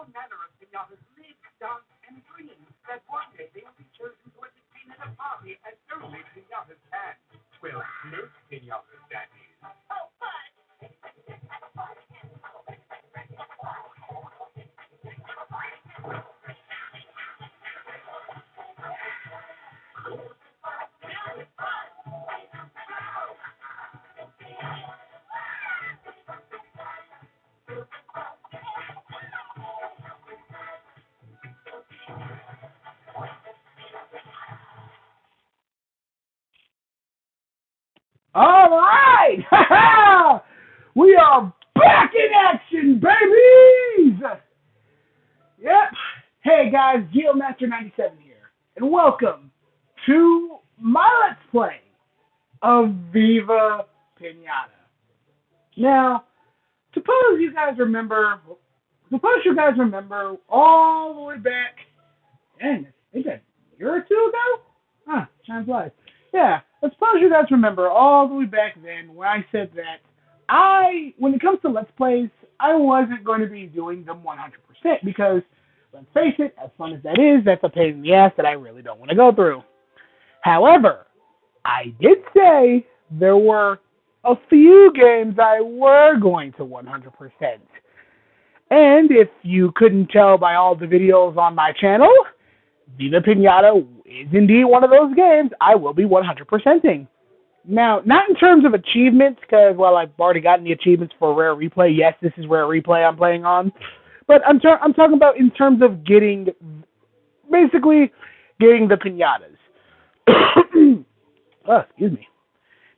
all manner of pinatas live, dance, and dream that one day they will be chosen to entertain at a party as only pinatas can. Well, most pinatas, that is. All right! We are back in action, babies! Yep. Hey guys, GeoMaster97 here, and welcome to my Let's Play of Viva Piñata. Now, suppose you guys remember all the way back, dang, is that a year or two ago? Huh, time flies. Yeah, I suppose you guys remember all the way back then when I said that when it comes to Let's Plays, I wasn't going to be doing them 100% because, let's face it, as fun as that is, that's a pain in the ass that I really don't want to go through. However, I did say there were a few games I were going to 100%. And if you couldn't tell by all the videos on my channel, Viva Piñata is indeed one of those games I will be 100%ing. Now, not in terms of achievements, because, well, I've already gotten the achievements for Rare Replay. Yes, this is Rare Replay I'm playing on. But I'm talking about in terms of basically getting the piñatas. Oh, excuse me.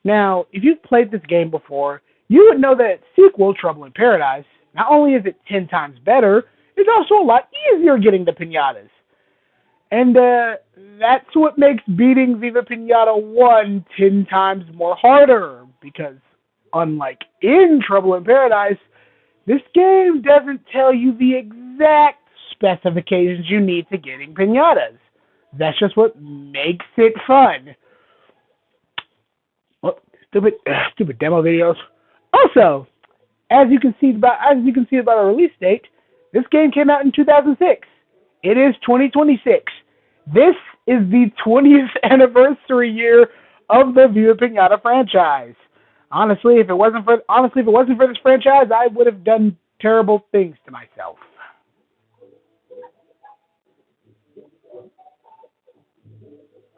Now, if you've played this game before, you would know that its sequel, Trouble in Paradise, not only is it 10 times better, it's also a lot easier getting the piñatas. And that's what makes beating Viva Piñata 1 10 times more harder, because unlike in Trouble in Paradise, this game doesn't tell you the exact specifications you need to getting piñatas. That's just what makes it fun. Oh, stupid demo videos. Also, as you can see about a release date, this game came out in 2006. It is 2026. This is the 20th anniversary year of the Viva Piñata franchise. Honestly, if it wasn't for this franchise, I would have done terrible things to myself.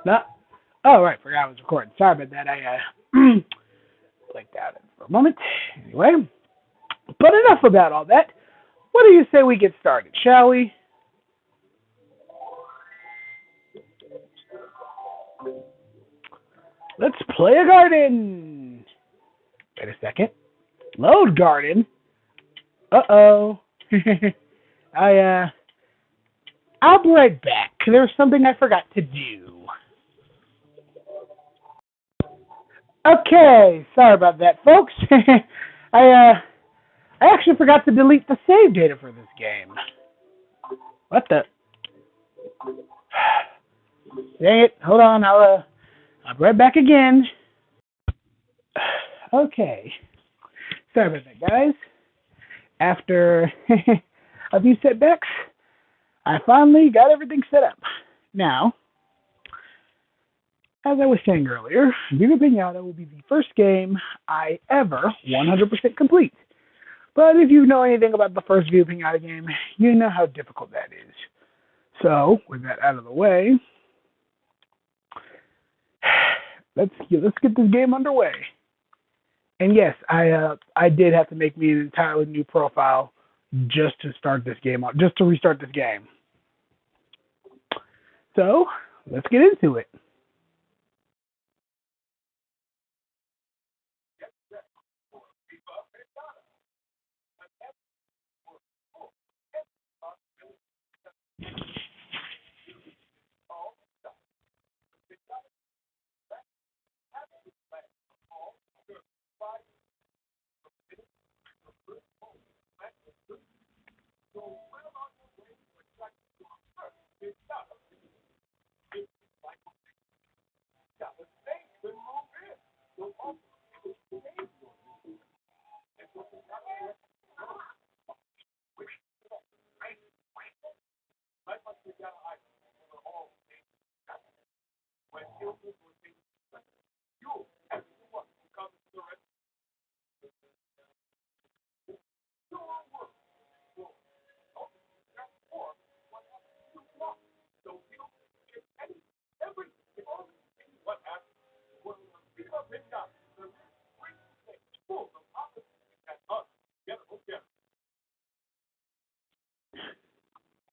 No. Oh, right, forgot I was recording. Sorry about that. I clicked out for a moment. Anyway, but enough about all that. What do you say we get started, shall we? Let's play a garden. Wait a second. Load garden? Uh-oh. I'll be right back. There's something I forgot to do. Okay, sorry about that, folks. I actually forgot to delete the save data for this game. What the? Dang it. Hold on. I'll be right back again. Okay. Sorry about that, guys. After a few setbacks, I finally got everything set up. Now, as I was saying earlier, Viva Piñata will be the first game I ever 100% complete. But if you know anything about the first Viva Piñata game, you know how difficult that is. So, with that out of the way, let's get this game underway. And yes, I did have to make me an entirely new profile just to start this game up, just to restart this game. So, let's get into it.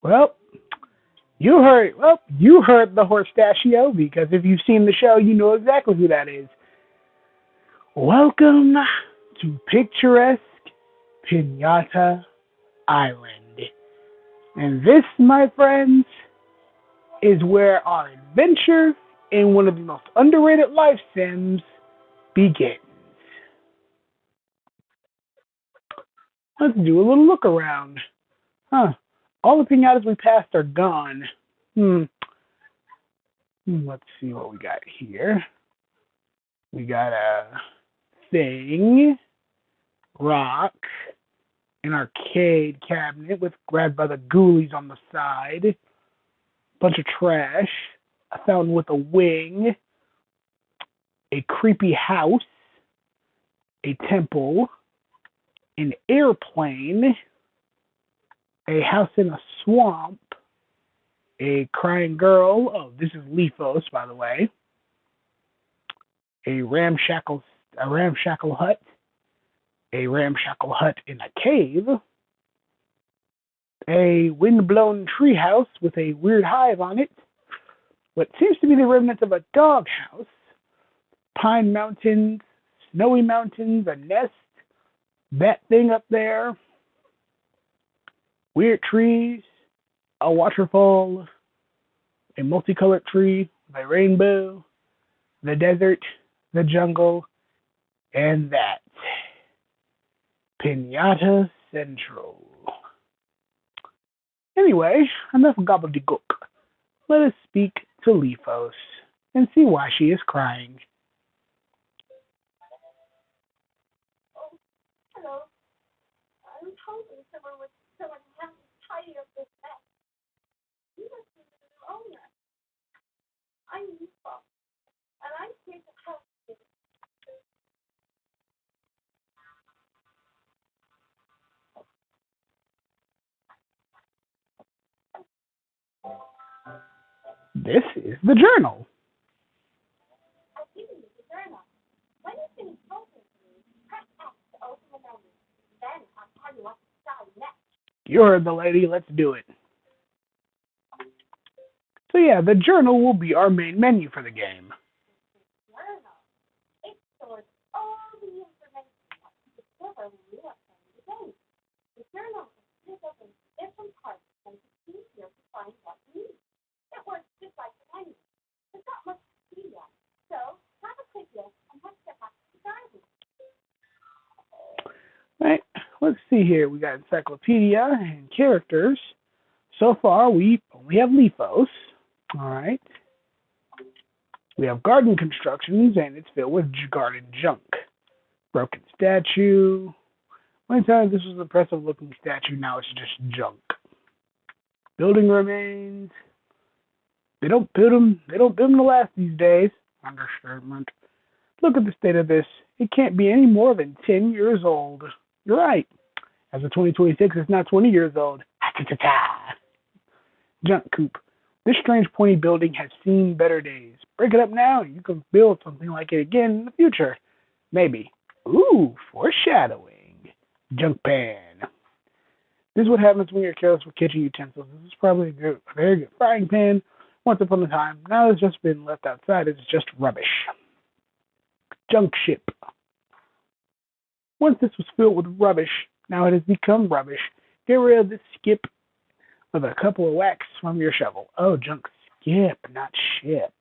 Well, you heard the Horstachio, because if you've seen the show, you know exactly who that is. Welcome to picturesque Piñata Island. And this, my friends, is where our adventure in one of the most underrated life sims begins. Let's do a little look around. Huh. All the piñatas we passed are gone. Hmm. Let's see what we got here. We got a thing, rock, an arcade cabinet with grabbed by the ghoulies on the side, bunch of trash, a fountain with a wing, a creepy house, a temple, an airplane, a house in a swamp, a crying girl. Oh, this is Lithos, by the way. A ramshackle hut, a ramshackle hut in a cave, a windblown treehouse with a weird hive on it, what seems to be the remnants of a doghouse, pine mountains, snowy mountains, a nest, that thing up there, weird trees, a waterfall, a multicolored tree with a rainbow, the desert, the jungle, and that. Piñata Central. Anyway, enough gobbledygook. Let us speak to Lithos and see why she is crying. Oh, hello. I was hoping someone would help me tidy up this mess. You must be the new owner. I'm Lisa, and I'm here to help you. This is the journal. I've given you the journal. When you finish talking to me, press X to open the menu. Then I'll tell you what to decide next. You heard the lady, let's do it. So yeah, the journal will be our main menu for the game. Journal. It stores all the information that you discover when you are playing the game. The journal is split up into different parts and it's easier to find what you need. It works just like the menu. There's not much to see yet. So have a quick look and let's get back to the garden. Right, let's see here. We got encyclopedia and characters. So far, we only have Lithos. All right. We have garden constructions, and it's filled with garden junk. Broken statue. One time this was an impressive looking statue, now it's just junk. Building remains. They don't build them to last these days. Understatement. Look at the state of this. It can't be any more than 10 years old. You're right. As of 2026, it's not 20 years old. Junk coop. This strange pointy building has seen better days. Break it up now and you can build something like it again in the future. Maybe. Ooh, foreshadowing. Junk pan. This is what happens when you're careless with kitchen utensils. This is probably a very good frying pan. Once upon a time. Now it's just been left outside. It's just rubbish. Junk ship. Once this was filled with rubbish, now it has become rubbish. Get rid of this skip with a couple of whacks from your shovel. Oh, junk skip, not ship.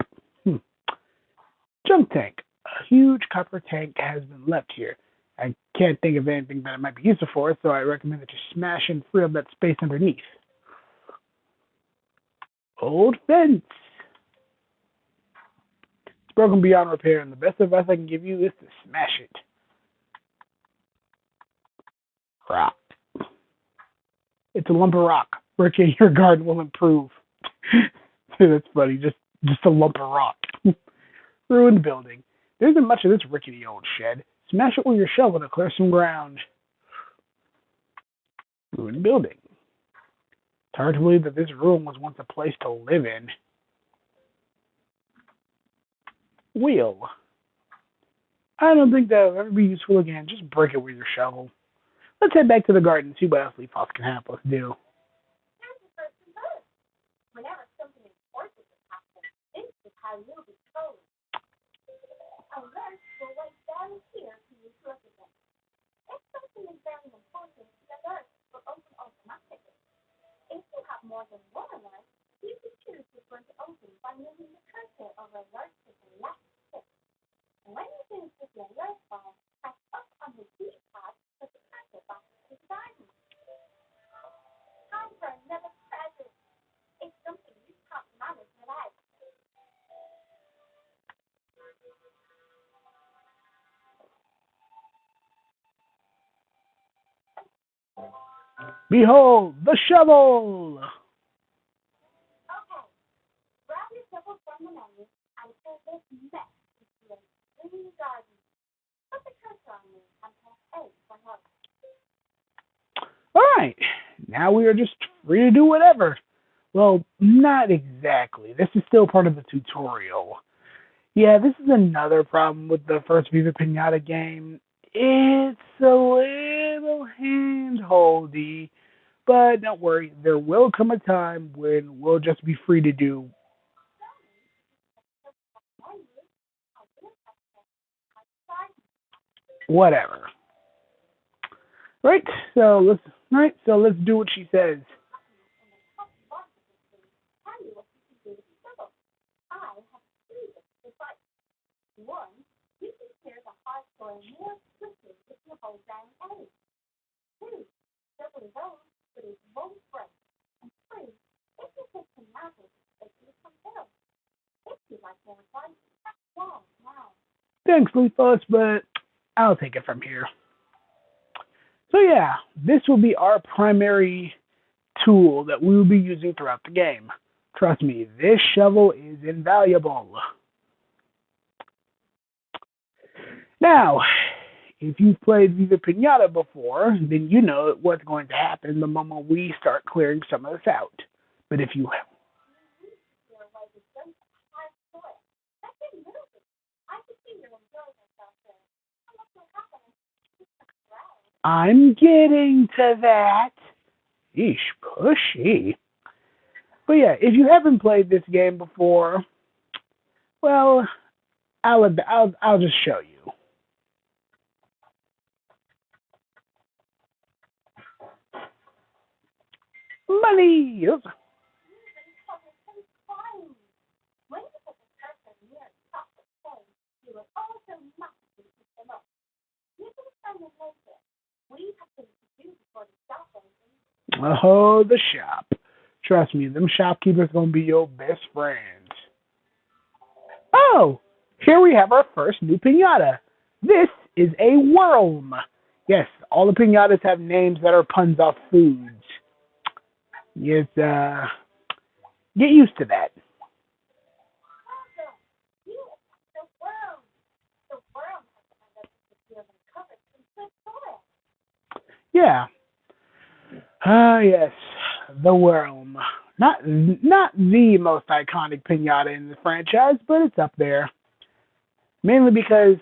Junk tank. A huge copper tank has been left here. I can't think of anything that it might be useful for, so I recommend that you smash and free up that space underneath. Old fence. It's broken beyond repair, and the best advice I can give you is to smash it. Rock. It's a lump of rock. Working your garden will improve. That's funny. Just a lump of rock. Ruined building. There isn't much of this rickety old shed. Smash it with your shovel to clear some ground. Ruined building. It's hard to believe that this room was once a place to live in. Wheel. I don't think that will ever be useful again. Just break it with your shovel. Let's head back to the garden and see what else Leafhouse can help us do. There's the first more than one alert, you can choose which one to open by moving the cursor over alert to the left stick. And when you finish with the alert bar, press up on the D-pad to put the cursor back to the diamond. Time for another present. It's something you can't manage without. Behold, the shovel! Okay, grab your shovel from the menu and fill this mess into a green garden. Put the cursor on it and press A for help. Alright, now we are just free to do whatever. Well, not exactly. This is still part of the tutorial. Yeah, this is another problem with the first Viva Piñata game. It's a little hand-holdy, but don't worry, there will come a time when we'll just be free to do whatever. Right? So let's do what she says. Tell you what you can do with the shovel. I have three different advice. One, you can clear the hard soil more quickly if you hold down A. Two, shoveling those so it won't break. And three, if you take some apples, they can become hill. If you like more advice, press 1 now. Thanks, Leafos, but I'll take it from here. So yeah, this will be our primary tool that we will be using throughout the game. Trust me, this shovel is invaluable. Now, if you've played Viva Piñata before, then you know what's going to happen the moment we start clearing some of this out. But if you I'm getting to that. Eesh, pushy. But yeah, if you haven't played this game before, well, I'll just show you. Money. When you put the cursor near the top of the phone, you will automatically pick them up. You can find them later. We have things to do before the shop opens. Oh, the shop. Trust me, them shopkeepers gonna be your best friends. Oh, here we have our first new piñata. This is a worm. Yes, all the piñatas have names that are puns off foods. Yes, get used to that. You, the worm. The worm has to end up with the field and covered in good soil. Yeah. Ah, yes, the worm. Not the most iconic piñata in the franchise, but it's up there. Mainly because,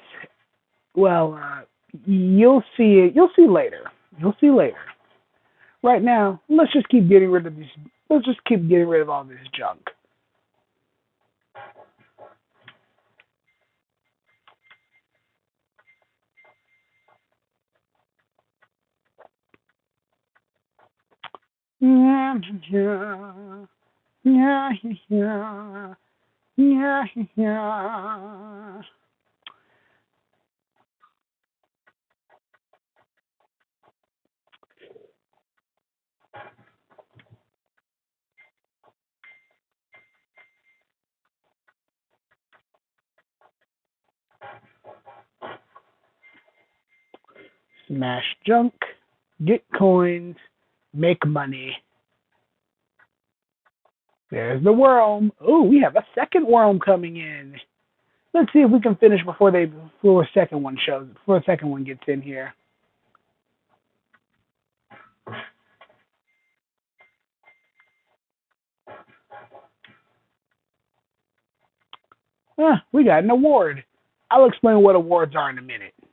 well, you'll see it. You'll see later. You'll see later. Right now, let's just keep getting rid of these. Let's just keep getting rid of all this junk. Yeah, yeah, yeah, yeah, yeah, yeah. Smash junk, get coins, make money. There's the worm. Oh, we have a second worm coming in. Let's see if we can finish before a second one shows. Before a second one gets in here. We got an award. I'll explain what awards are in a minute. Wow!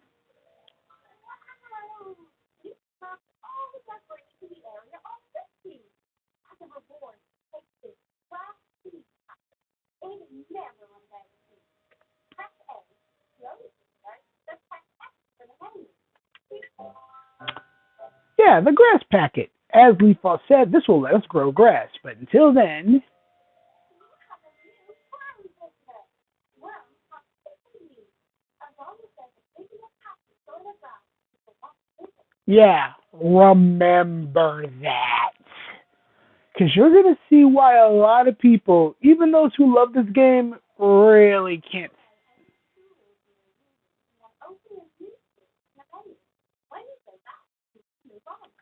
You knocked all the decorations in the area off 50. As a reward, take this glass tea cup. It never runs out of tea. Press A. Slowly start. Just press X for the menu. Yeah, the grass packet. as Leafball said, this will let us grow grass. But until then, have a new farm business. Worms have chicken meat. As long as there's a big enough patch of soil ground, people want to visit. yeah, remember that. Because you're going to see why a lot of people, even those who love this game, really can't.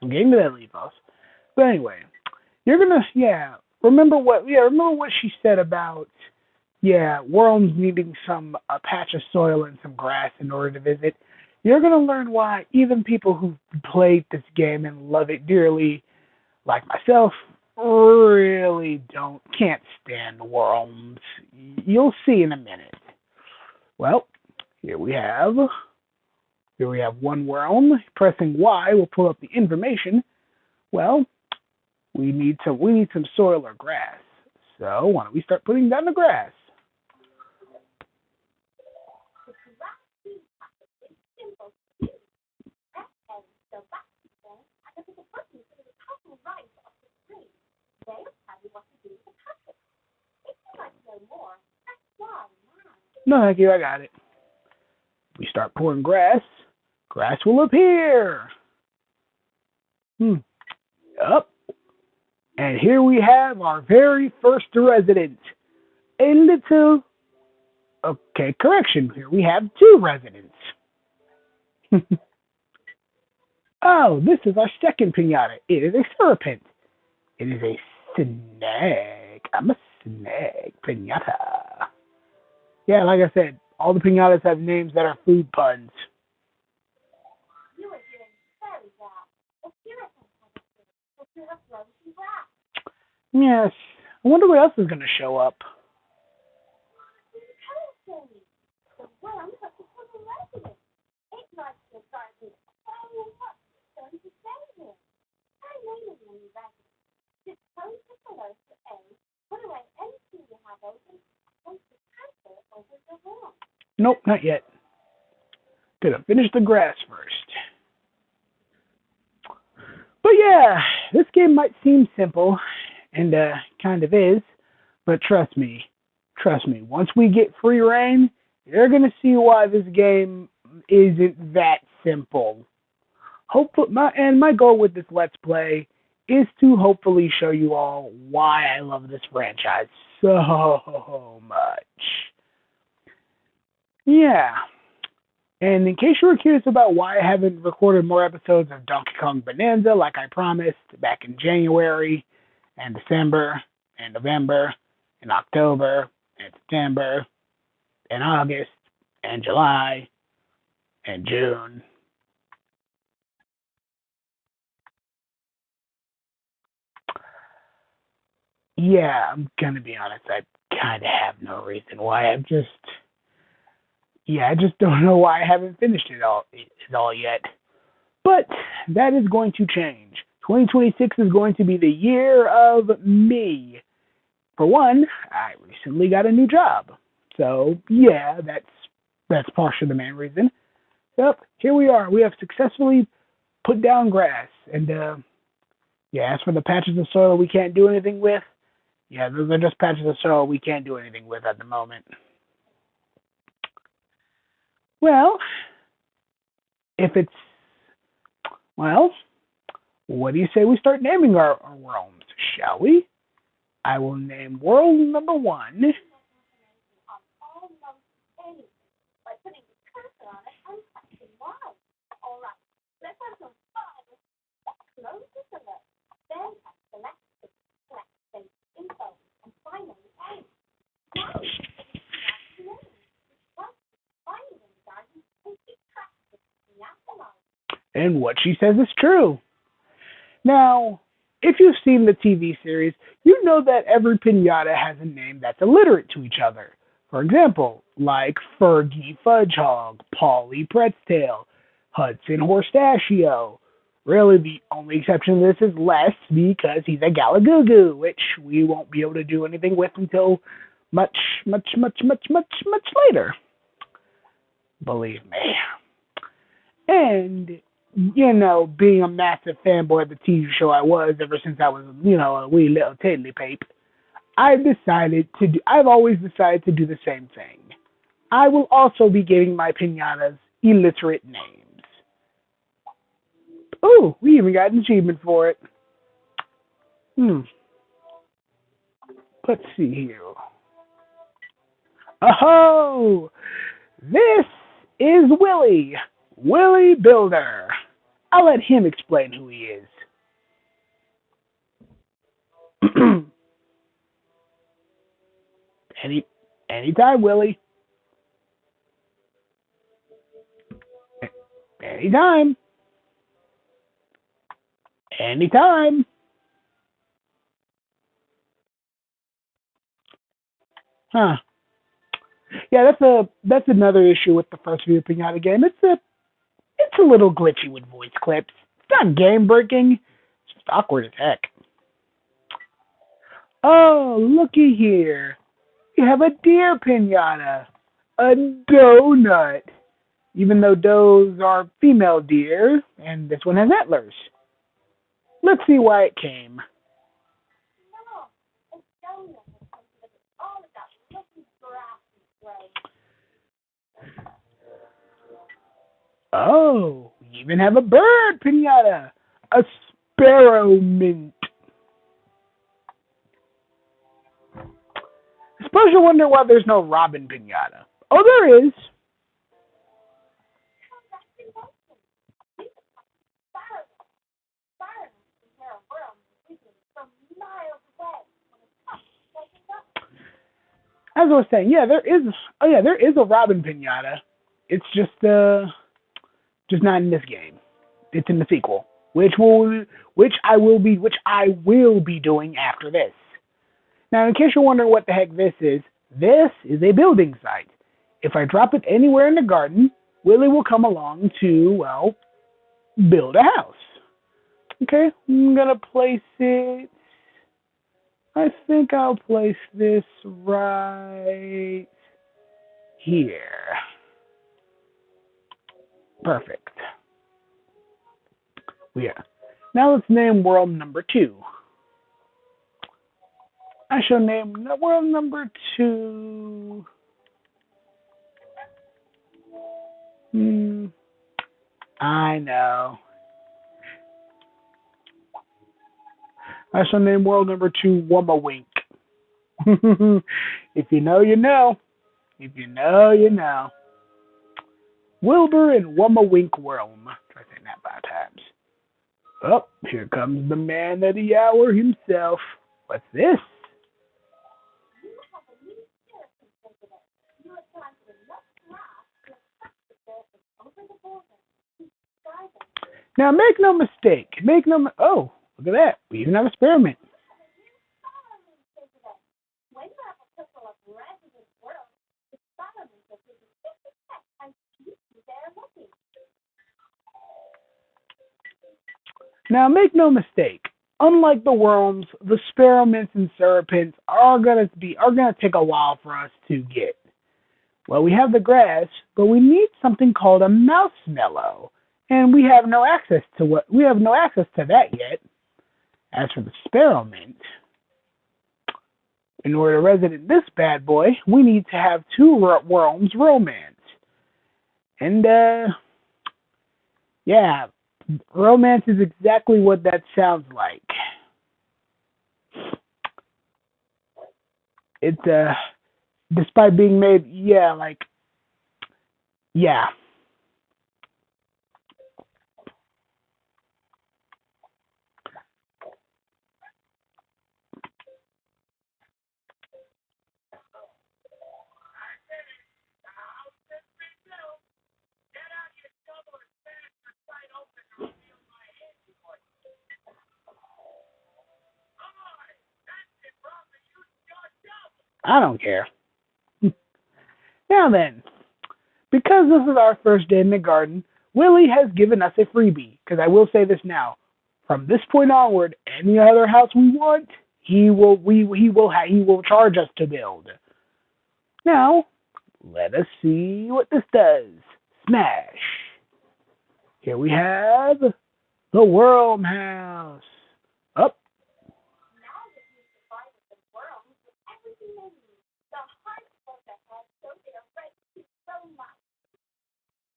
I'm getting to that, Leafos. But anyway, you're going to, remember what she said about, worms needing a patch of soil and some grass in order to visit. You're going to learn why even people who played this game and love it dearly, like myself, really can't stand worms. You'll see in a minute. Well, here we have one worm. Pressing Y will pull up the information. Well, we need some soil or grass. So why don't we start putting down the grass? No, thank you. I got it. We start pouring grass. Grass will appear. Up. And here we have our very first resident. Correction. Here we have 2 residents. Oh, this is our second piñata. It is a serpent. It is a snake. I'm a snake piñata. Yeah, like I said, all the piñatas have names that are food puns. You are doing very well. If you're a competitor, if you have grown some grass. Yes. I wonder what else is going to show up. Interesting. The worms have become a resident. It likes the garden so much it's going to stay here. I name it when you resident. Just close the pillows to A, put away anything you have open, and to transfer over the worm. Nope, not yet. Gonna finish the grass first. But yeah, this game might seem simple, and kind of is, but trust me, once we get free reign, you're gonna see why this game isn't that simple. My goal with this Let's Play is to hopefully show you all why I love this franchise so much. Yeah. And in case you were curious about why I haven't recorded more episodes of Donkey Kong Bonanza like I promised back in January and December and November and October and September and August and July and June. Yeah, I'm gonna be honest, I kind of have no reason why. I just don't know why I haven't finished it all yet. But that is going to change. 2026 is going to be the year of me. For one, I recently got a new job. So, yeah, that's partially the main reason. Yep, here we are. We have successfully put down grass. And, as for the patches of soil we can't do anything with, those are just patches of soil we can't do anything with at the moment. Well, what do you say we start naming our worlds, shall we? I will name world number 1. By putting the cursor on it and pressing Y. All right, let's have some fun. Close the pillar. Then select space info, and finally A. Now, and what she says is true. Now, if you've seen the TV series, you know that every piñata has a name that's alliterate to each other. For example, like Fergie Fudgehog, Polly Pretztail, Hudson Horstachio. Really, the only exception to this is Les, because he's a Galagoo, which we won't be able to do anything with until much later. Believe me. And being a massive fanboy of the TV show I was ever since I was, a wee little tiddly pape, I've always decided to do the same thing. I will also be giving my pinatas illiterate names. Oh, we even got an achievement for it. Let's see here. Oh, this is Willie. Willie Builder. I'll let him explain who he is. Anytime, Willie. Anytime. Anytime. Huh. Yeah, that's another issue with the first Viva Piñata game. It's a little glitchy with voice clips. It's not game breaking. It's just awkward as heck. Oh, looky here. You have a deer piñata. A donut. Even though those are female deer, and this one has antlers. Let's see why it came. No, it's donut. It's all about looking grassy way. Oh, we even have a bird piñata. A sparrow mint. I suppose you wonder why there's no robin piñata. Oh, there is. As I was saying, yeah, there is. Oh, yeah, there is a robin piñata. It's just not in this game. It's in the sequel, which I will be doing after this. Now, in case you're wondering what the heck this is a building site. If I drop it anywhere in the garden, Willie will come along to, well, build a house. Okay, I'm going to place it. I think I'll place this right here. Perfect. Yeah. Now let's name world number 2. I shall name world number 2. I know. I shall name world number 2 Wumma-Wink. If you know, you know. If you know, you know. Wilbur and Wumma-Wink Worm. Try saying that 5 times. Oh, here comes the man of the hour himself. What's this? Now, make no mistake. Oh, look at that. We even have a experiment. Now, make no mistake. Unlike the worms, the spearmints and serpents are gonna take a while for us to get. Well, we have the grass, but we need something called a marshmallow, and we have no access to that yet. As for the spearmint, in order to resident this bad boy, we need to have 2 worms romance. And yeah, romance is exactly what that sounds like. It's despite being made, yeah. I don't care. Now then, because this is our first day in the garden, Willie has given us a freebie. Because I will say this now, from this point onward, any other house we want, he will charge us to build. Now, let us see what this does. Smash. Here we have the Worm House. Up. Now that you've provided the world with everything they need, the heart of the head so they're ready to so much.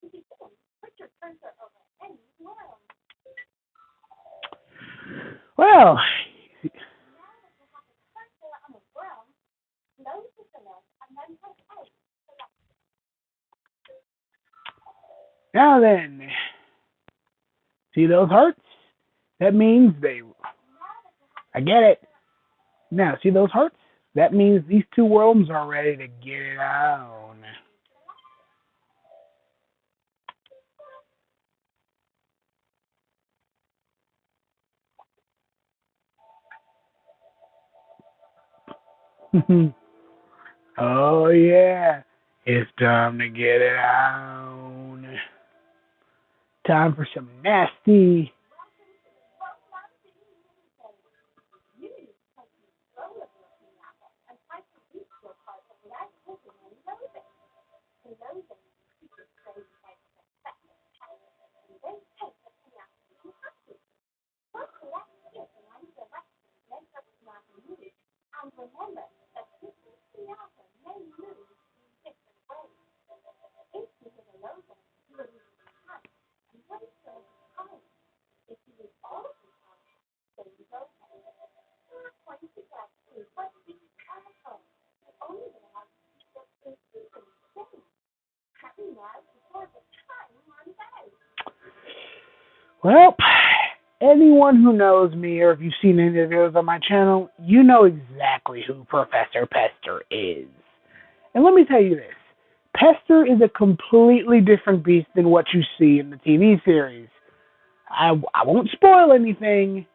To begin, put your cursor over any world. Well, Now that you have the cursor on the world, close the lid and then press A. now then, see those hearts? That means I get it. Now, see those hearts? That means these two worms are ready to get it on. Oh yeah, it's time to get it on. Time for some nasty. You need to take control of your piñata and try to reach your partner without taking any loathing. In loathing, you can say you like to affect the child, and then take the piñata if you have to. First, select it in any direction, then the piñata moves. And remember that different piñata may move in different ways. If you did a loathing, you will use your hand and wait till it's time. If you use all of your time, then you go ahead. Point to that to what you have at home. The only way I can keep this is keeping the same. Happy now before the time runs out. Well, anyone who knows me or if you've seen any of the videos on my channel, you know exactly who Professor Pester is. And let me tell you this. Pester is a completely different beast than what you see in the TV series. I won't spoil anything.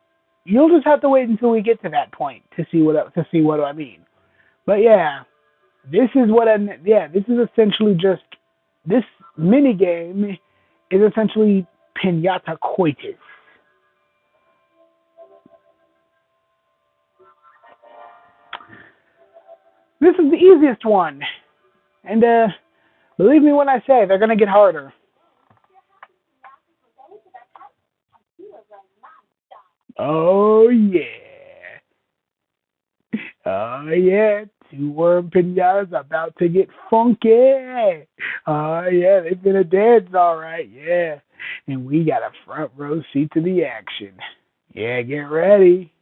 You'll just have to wait until we get to that point to see what I mean. But yeah, this is essentially just this mini game is essentially Piñata Coitus. This is the easiest one, and believe me when I say they're gonna get harder. Oh yeah. Oh yeah. Two worm piñatas about to get funky. Oh yeah, they've been a dance alright, yeah. And we got a front row seat to the action. Yeah, get ready.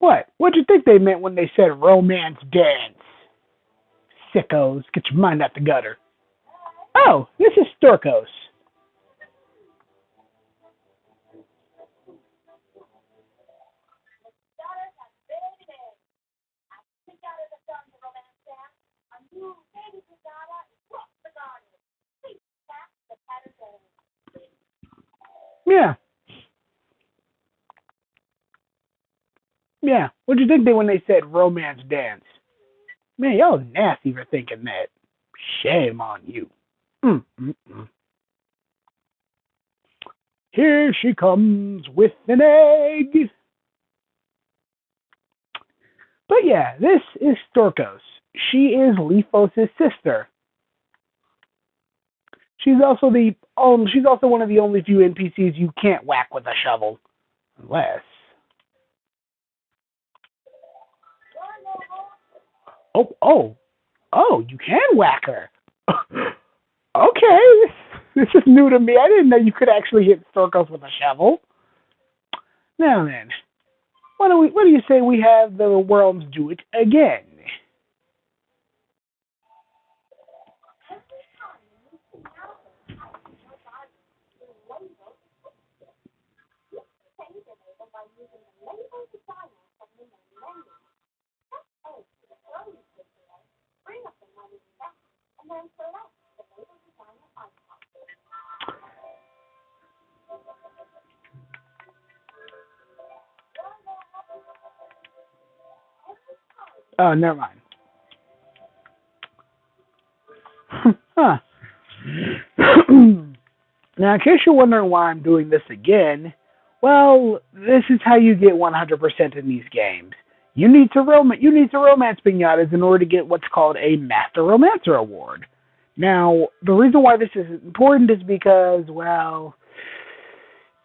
What? What'd you think they meant when they said romance dance? Sickos, get your mind out the gutter. Oh, this is Storkos. Yeah. Yeah. What'd you think when they said romance dance? Man, y'all nasty for thinking that. Shame on you. Mm-mm-mm. Here she comes with an egg. But yeah, this is Storkos. She is Lifos' sister. She's also one of the only few NPCs you can't whack with a shovel. Unless. Oh, you can whack her. Okay, this is new to me. I didn't know you could actually hit Storkos with a shovel. Now then, what do you say we have the worms do it again? Oh, never mind. Now, in case you're wondering why I'm doing this again, well, this is how you get 100% in these games. You need to romance pinatas in order to get what's called a Master Romancer Award. Now, the reason why this is important is because, well,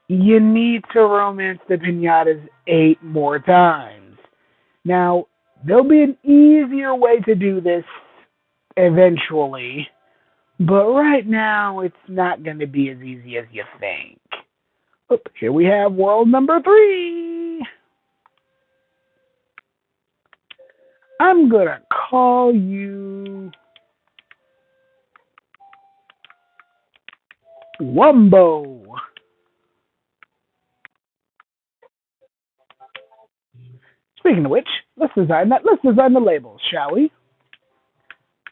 you need to romance the pinatas 8 more times. Now, there'll be an easier way to do this eventually, but right now it's not going to be as easy as you think. Oop, here we have world number 3. I'm going to call you Wumbo. Speaking of which, let's design that. Let's design the labels, shall we?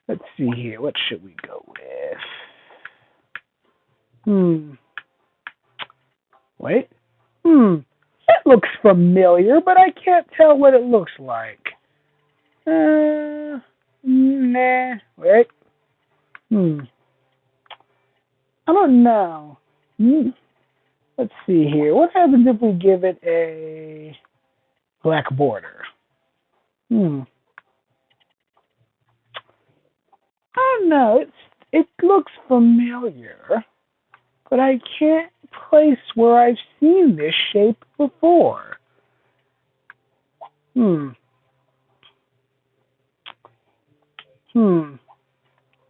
Let's see here. What should we go with? Wait. It looks familiar, but I can't tell what it looks like. Nah. Wait. I don't know. Let's see here. What happens if we give it a black border? I don't know. It looks familiar, but I can't place where I've seen this shape before.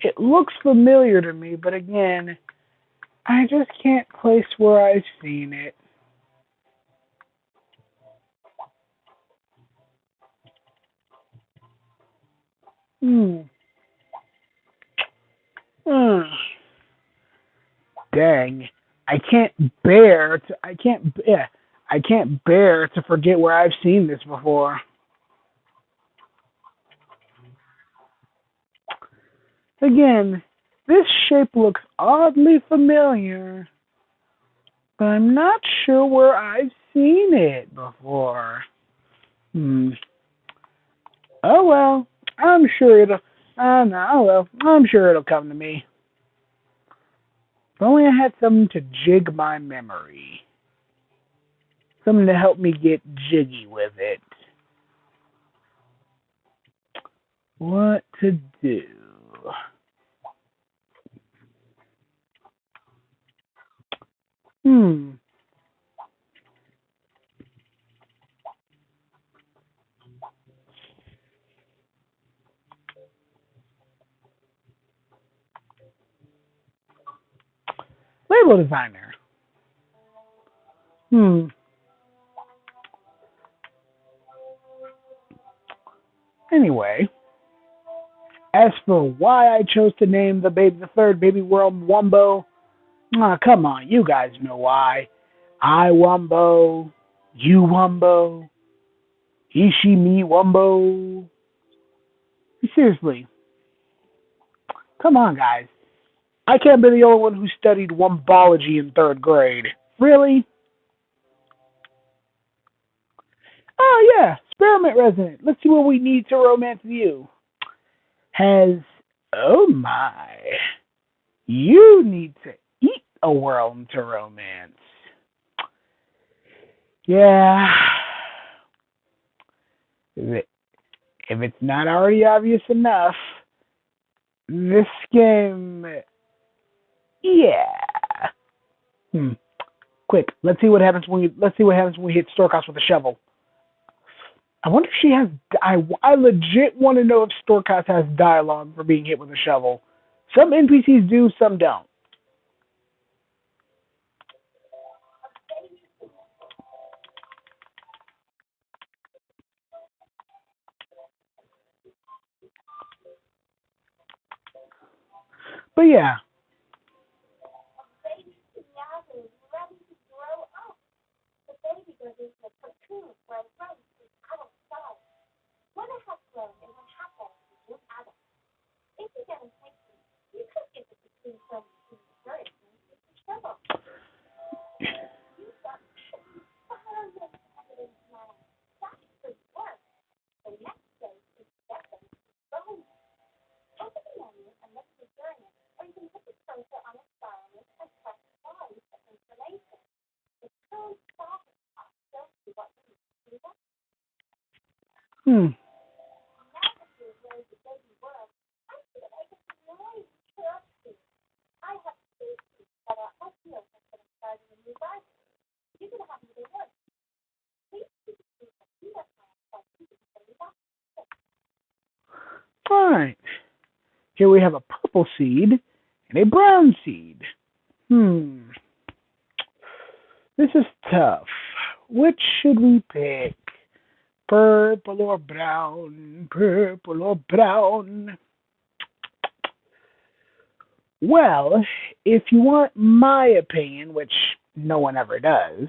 It looks familiar to me, but again, I just can't place where I've seen it. Dang. I can't bear to forget where I've seen this before. Again, this shape looks oddly familiar, but I'm not sure where I've seen it before. Oh well, I'm sure it'll. No, oh well, I'm sure it'll come to me. If only I had something to jig my memory, something to help me get jiggy with it. What to do? Label designer. Anyway, as for why I chose to name the third baby world Wumbo, come on, you guys know why. I Wumbo, you Wumbo, he, she, me Wumbo. Seriously, come on, guys. I can't be the only one who studied Wumbology in 3rd grade. Really? Oh, yeah, experiment resident. Let's see what we need to romance you. Oh my, you need to eat a world to romance. Yeah, if it's not already obvious enough, this game, yeah. Quick, let's see what happens when we hit Storkhouse with a shovel. I wonder if she has. I legit want to know if Storkhouse has dialogue for being hit with a shovel. Some NPCs do, some don't. But yeah. Baby Piñata is ready to grow up. The baby goes into a cocoon where life is outside. When it has grown, it will happen to you adults. If you get impatient, you could get the cocoon from the bird and take the shovel. You got fire evidence now. That could work. The next stage is to get them to bone. Open the menu and look for journey, or you can put the Hmm. Now that you're ready to go to work, I see that I get to really trust you. I have two seats that are ideal for starting a new garden. You can have either one. Please keep the seats that you have planned that you can send back. Fine. Here we have a purple seed and a brown seed. Hmm. This is tough. Which should we pick? Purple or brown? Purple or brown? Well, if you want my opinion, which no one ever does,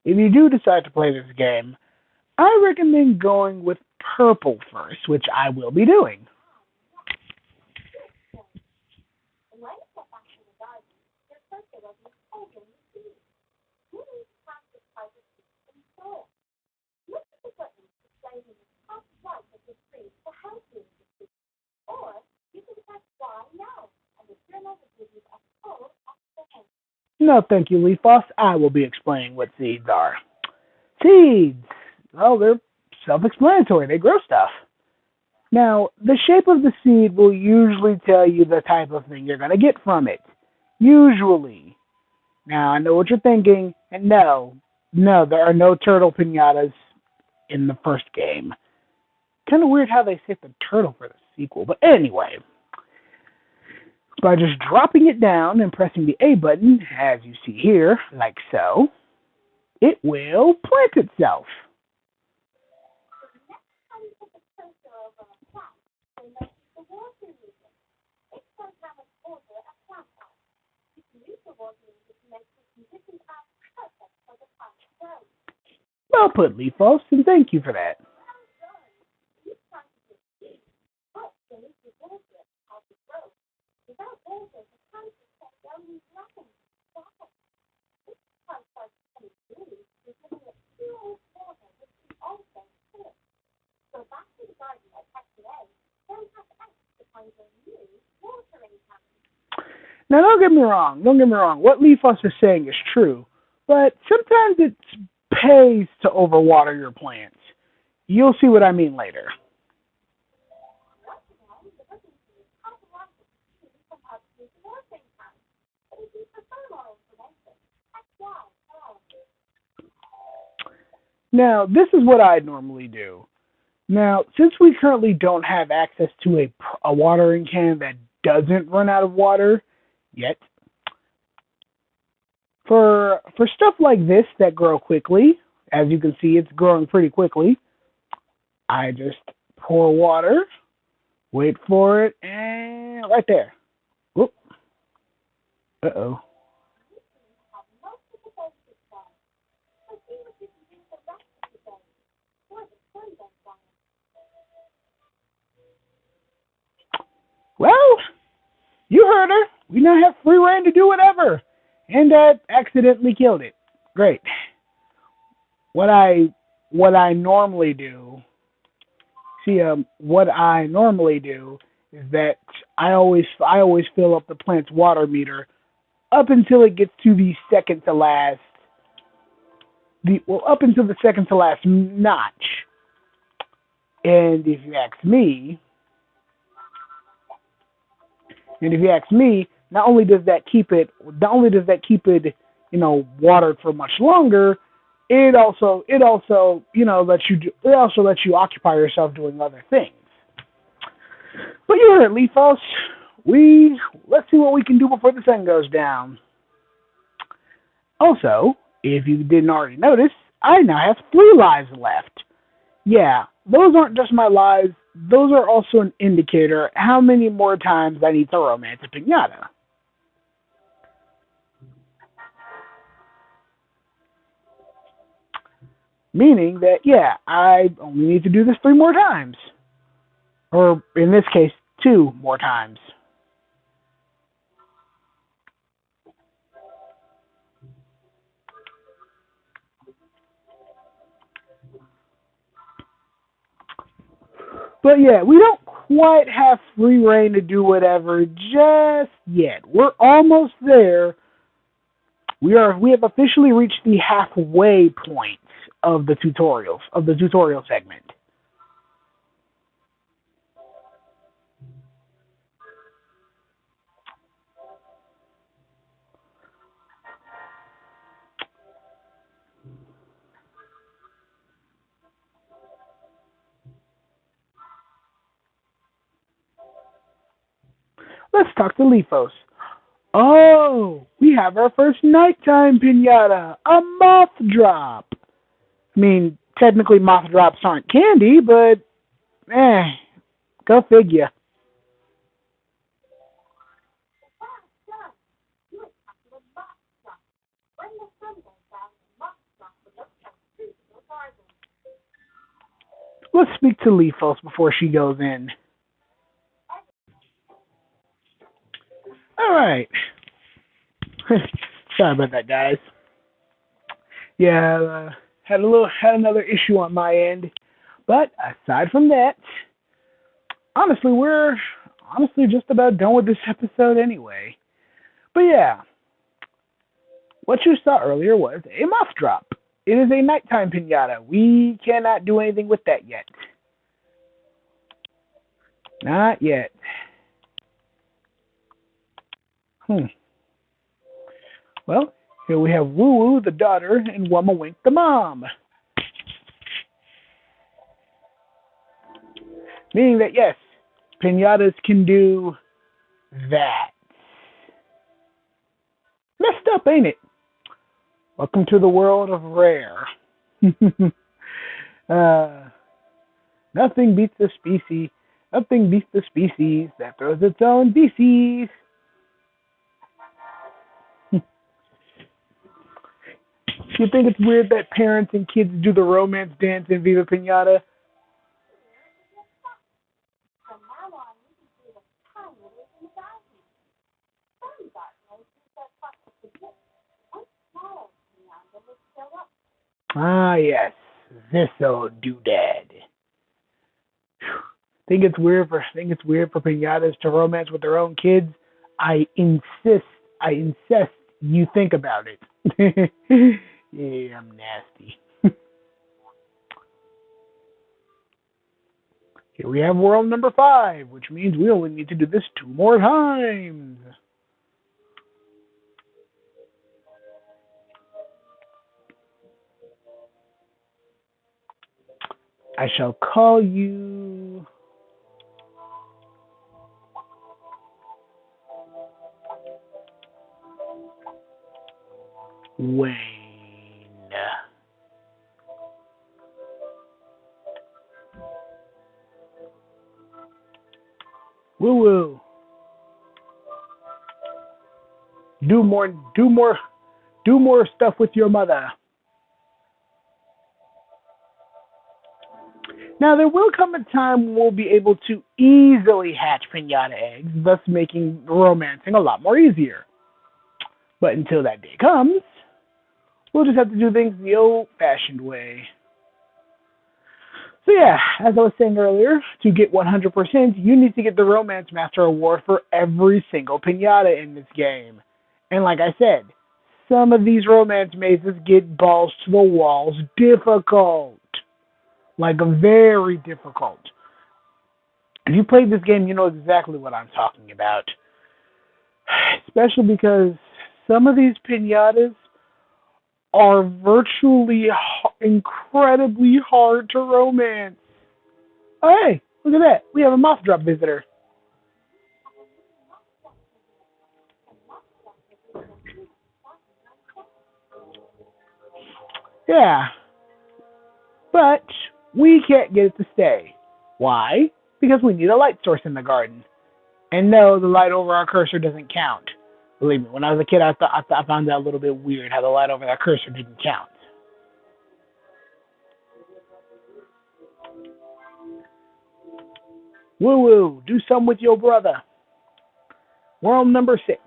if you do decide to play this game, I recommend going with purple first, which I will be doing. And when you get back to the garden, your circle will be over the seeds. You need to practice how to seed in soil. Look at the buttons displayed in the top right of the screen to help you with the seed. Or you can press Y now, and the journal will give you a full explanation. No, thank you, Leafos. I will be explaining what seeds are. Seeds! Well, they're self explanatory. They grow stuff. Now, the shape of the seed will usually tell you the type of thing you're going to get from it. Usually. Now, I know what you're thinking, and no, there are no turtle pinatas in the first game. Kind of weird how they saved the turtle for the sequel, but anyway, by just dropping it down and pressing the A button, as you see here, like so, it will plant itself. So the next time you put the cursor over a plant, you'll notice the water movement. It shows how much water a plant has. You can use the water meter to make the conditions are perfect for the plant to grow. Well put, Leafos, and thank you for that. Well done. You planted your seed, but you need to water it as it grows. Without water, the plant will say they'll need nothing to stop it. If the plant starts getting blue, you're giving it too much water, which can also kill it. So back to the garden at today, then have X to find your new watering can. Now, don't get me wrong. Don't get me wrong. What Leafos is saying is true, but sometimes it pays to overwater your plants. You'll see what I mean later. Once again, the booking fee is automatic to from up to the watering can. But if you prefer more information, X, Y, L. Now, this is what I normally do. Now, since we currently don't have access to a watering can that doesn't run out of water yet, for stuff like this that grow quickly, as you can see, it's growing pretty quickly. I just pour water, wait for it, and right there. Whoop. Uh-oh. Have most of the basics done. So see what you can do the rest of the day. For the sun goes down. Well, you heard her. We now have free reign to do whatever. And I accidentally killed it. Great. What I normally do, what I normally do is that I always fill up the plant's water meter up until it gets to the second to last up until the second to last notch. And if you ask me, not only does that keep it, watered for much longer, it also lets you occupy yourself doing other things. But you heard Leafos. Let's see what we can do before the sun goes down. Also, if you didn't already notice, I now have 3 lives left. Yeah, those aren't just my lives, those are also an indicator how many more times I need to romance a pinata. Meaning that, yeah, I only need to do this 3 more times. Or in this case, 2 more times. But yeah, we don't quite have free reign to do whatever just yet. We're almost there. We have officially reached the halfway point of the tutorial segment. Let's talk to Lifos. Oh, we have our first nighttime pinata, a moth drop. I mean, technically moth drops aren't candy, but go figure. Wow, John, you were talking about box stuff. When the sun goes down, the box stuff will look like food in the garden. Let's speak to Lifos before she goes in. All right. Sorry about that, guys. Yeah, had another issue on my end, but aside from that, honestly, we're honestly just about done with this episode anyway. But yeah, what you saw earlier was a moth drop. It is a nighttime pinata. We cannot do anything with that yet. Not yet. Hmm. Well, here we have Woo Woo, the daughter, and Wumma Wink, the mom. Meaning that, yes, pinatas can do that. Messed up, ain't it? Welcome to the world of rare. uh, nothing beats the species. Nothing beats the species that throws its own feces. You think it's weird that parents and kids do the romance dance in Viva Piñata? From now on, you can see the tiny little garden. Some gardeners use their pockets to dip. One small beyond will show up. Ah, yes, this old doodad. Think it's weird for pinatas to romance with their own kids. I insist. I insist. You think about it. Yeah, I'm nasty. Here we have world number 5, which means we only need to do this 2 more times. I shall call you Wayne. Woo woo. Do more, do more, do more stuff with your mother. Now, there will come a time when we'll be able to easily hatch pinata eggs, thus making romancing a lot more easier. But until that day comes, we'll just have to do things the old-fashioned way. So yeah, as I was saying earlier, to get 100%, you need to get the Romance Master Award for every single pinata in this game. And like I said, some of these romance mazes get balls to the walls difficult. Like very difficult. If you played this game, you know exactly what I'm talking about. Especially because some of these pinatas are virtually incredibly hard to romance. Oh, hey, look at that. We have a moth drop visitor. Yeah, but we can't get it to stay. Why? Because we need a light source in the garden. And no, the light over our cursor doesn't count. Believe me, when I was a kid, I found that a little bit weird how the light over that cursor didn't count. Woo woo, do some with your brother. World number 6.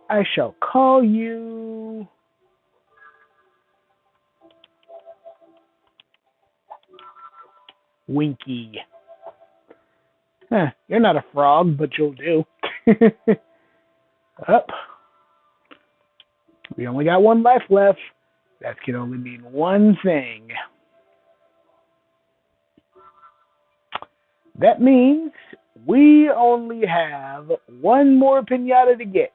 I shall call you Winky. You're not a frog, but you'll do. Up. We only got 1 life left. That can only mean one thing. That means we only have 1 more pinata to get.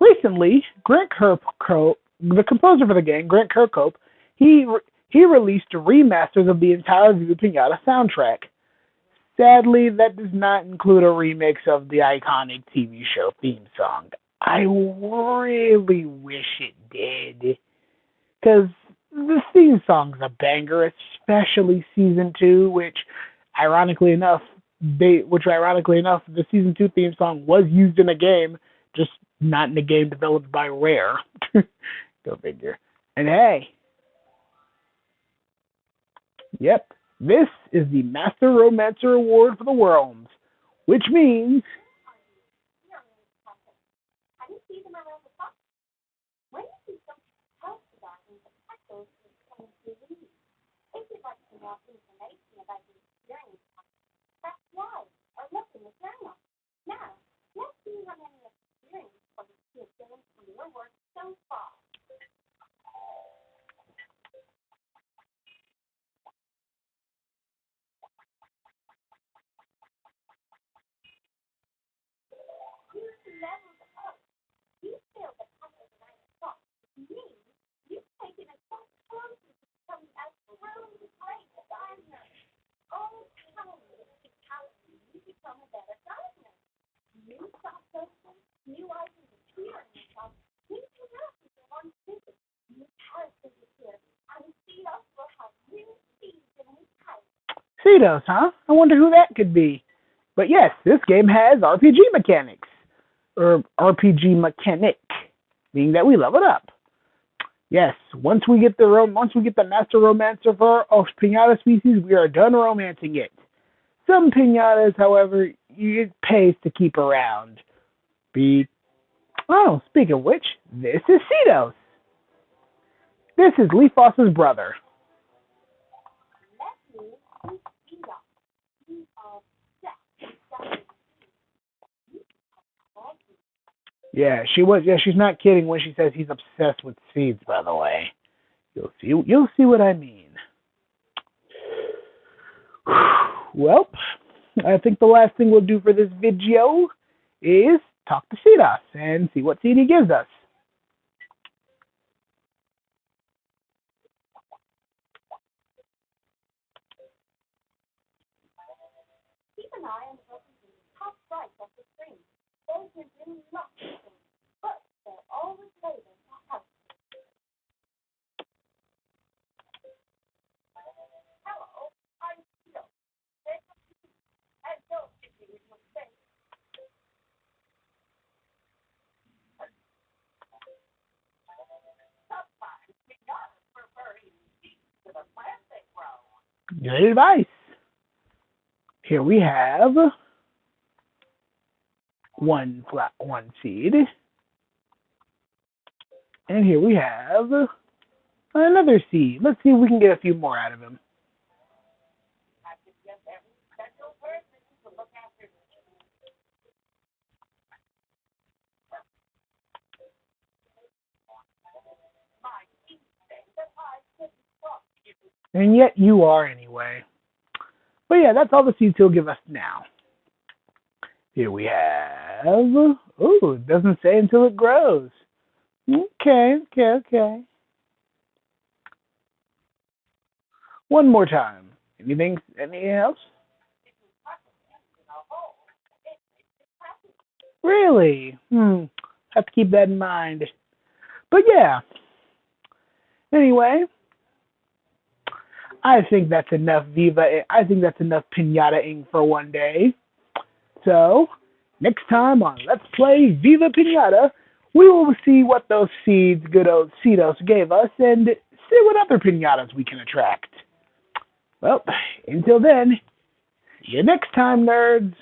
Recently, the composer for the game, Grant Kirkhope, he he released remasters of the entire Viva Piñata soundtrack. Sadly, that does not include a remix of the iconic TV show theme song. I really wish it did, because the theme song's a banger, especially season two, ironically enough, the season two theme song was used in a game, just not in a game developed by Rare. Go figure. And hey, yep, this is the Master Romancer Award for the Worlds, which means You're really something. Have you seen them around the clock? When you see something else about in the titles is coming to you. If you'd like some more information about the experience, that's why, or look in the journal. Now, let's see how many experience for the kids getting from your work so far. You leveled up. You feel the puzzle around the clock. It means you've taken a step closer to becoming a truly great designer. Oh, tell me, it's how you become a better gardener. New soft systems, new ideas appear in yourself. New curiosities are on visit. New characters appear. And see us will have new seeds in his house. Cedos, huh? I wonder who that could be. But yes, this game has RPG mechanics, or RPG mechanic, meaning that we level up. Yes, once we get the Master Romancer for our Pinata species, we are done romancing it. Some pinatas, however, it pays to keep around. Speaking of which, this is Cedos. This is Leafos's brother. Let me see us. You are set. Yeah, she's not kidding when she says he's obsessed with seeds, by the way. You'll see what I mean. Well, I think the last thing we'll do for this video is talk to Cedos and see what seed he gives us. Keep an eye on the buttons in the top right of the screen. Those are really lots of things, but they're always labeled for help. Hello, I'm Tito. And don't give me a mistake. Sometimes we gotta prefer eating seeds to the plants they grow. Good advice. Here we have one seed. And here we have another seed. Let's see if we can get a few more out of him. I suggest every special person to look after the my seed thing that I couldn't talk to you. And yet you are anyway. But yeah, that's all the seeds he'll give us now. Here we have, it doesn't say until it grows. Okay. One more time. Anything else? Really? Have to keep that in mind. But yeah. Anyway, I think that's enough Pinata-ing for one day. So, next time on Let's Play Viva Piñata, we will see what those seeds good old Cedos gave us and see what other piñatas we can attract. Well, until then, see you next time, nerds.